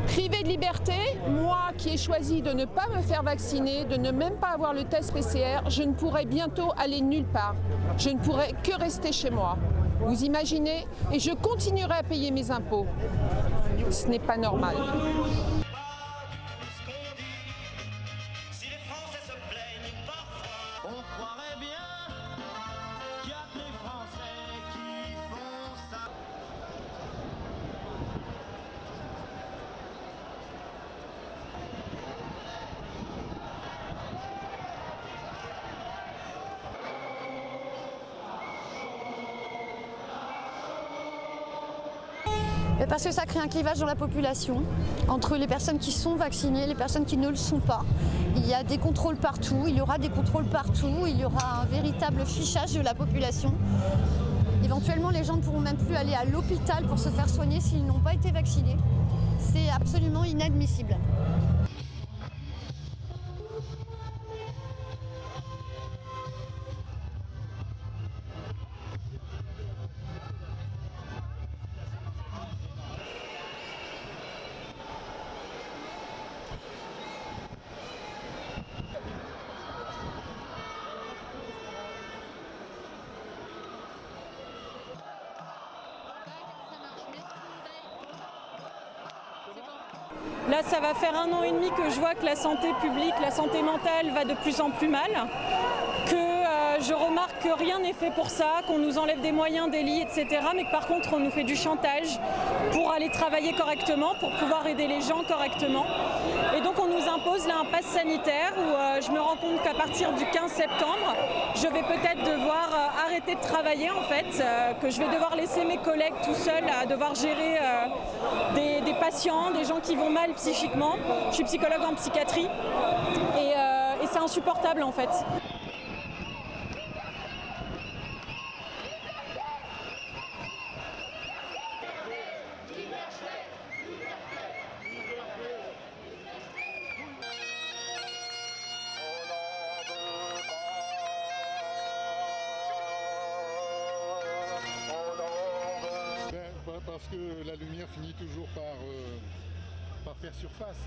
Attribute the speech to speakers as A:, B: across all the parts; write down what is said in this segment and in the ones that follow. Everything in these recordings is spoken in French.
A: Privée de liberté, moi qui ai choisi de ne pas me faire vacciner, de ne même pas avoir le test PCR, je ne pourrai bientôt aller nulle part. Je ne pourrai que rester chez moi. Vous imaginez? Et je continuerai à payer mes impôts. Ce n'est pas normal.
B: Parce que ça crée un clivage dans la population, entre les personnes qui sont vaccinées et les personnes qui ne le sont pas. Il y a des contrôles partout, il y aura des contrôles partout, il y aura un véritable fichage de la population. Éventuellement, les gens ne pourront même plus aller à l'hôpital pour se faire soigner s'ils n'ont pas été vaccinés. C'est absolument inadmissible.
C: Là, ça va faire 1 an et demi que je vois que la santé publique, la santé mentale va de plus en plus mal, que je remarque que rien n'est fait pour ça, qu'on nous enlève des moyens, des lits, etc. Mais que par contre, on nous fait du chantage pour aller travailler correctement, pour pouvoir aider les gens correctement. Et donc, on nous impose là un pass sanitaire où je me rends compte qu'à partir du 15 septembre, je vais peut-être devoir arrêter de travailler en fait, que je vais devoir laisser mes collègues tout seuls à devoir gérer des patients, des gens qui vont mal psychiquement. Je suis psychologue en psychiatrie et c'est insupportable en fait.
D: Parce que la lumière finit toujours par faire surface.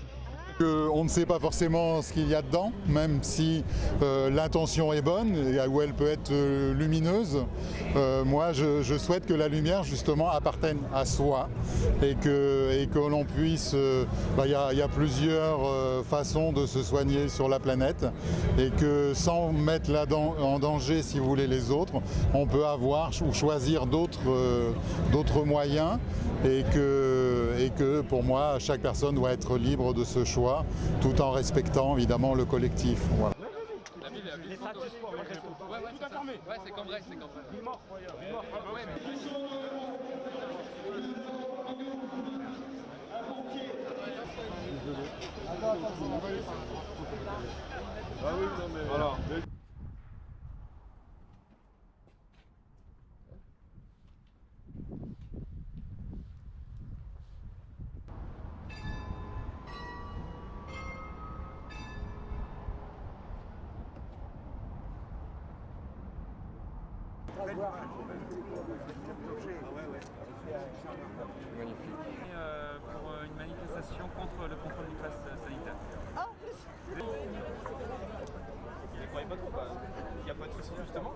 D: On ne sait pas forcément ce qu'il y a dedans, même si l'intention est bonne, ou elle peut être lumineuse. Moi, je souhaite que la lumière, justement, appartienne à soi et que l'on puisse... Il y a plusieurs façons de se soigner sur la planète et que sans mettre en danger, si vous voulez, les autres, on peut avoir ou choisir d'autres moyens et que, pour moi, chaque personne doit être libre de ce choix, tout en respectant évidemment le collectif. Voilà.
E: Ouais, c'est comme vrai, c'est comme vrai.
D: Ah oui, non mais... Voilà.
E: Magnifique. Pour une manifestation contre le contrôle du pass sanitaire. Vous ne croyez pas trop pas? Il n'y a pas de souci justement.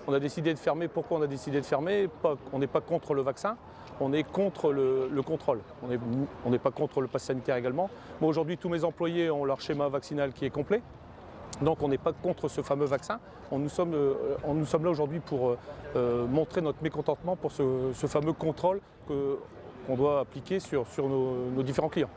F: On a décidé de fermer. Pourquoi on a décidé de fermer? On n'est pas contre le vaccin, on est contre le contrôle. On n'est pas contre le pass sanitaire également. Moi aujourd'hui, tous mes employés ont leur schéma vaccinal qui est complet. Donc on n'est pas contre ce fameux vaccin. Nous sommes là aujourd'hui pour montrer notre mécontentement pour ce fameux contrôle qu'on doit appliquer sur nos différents clients.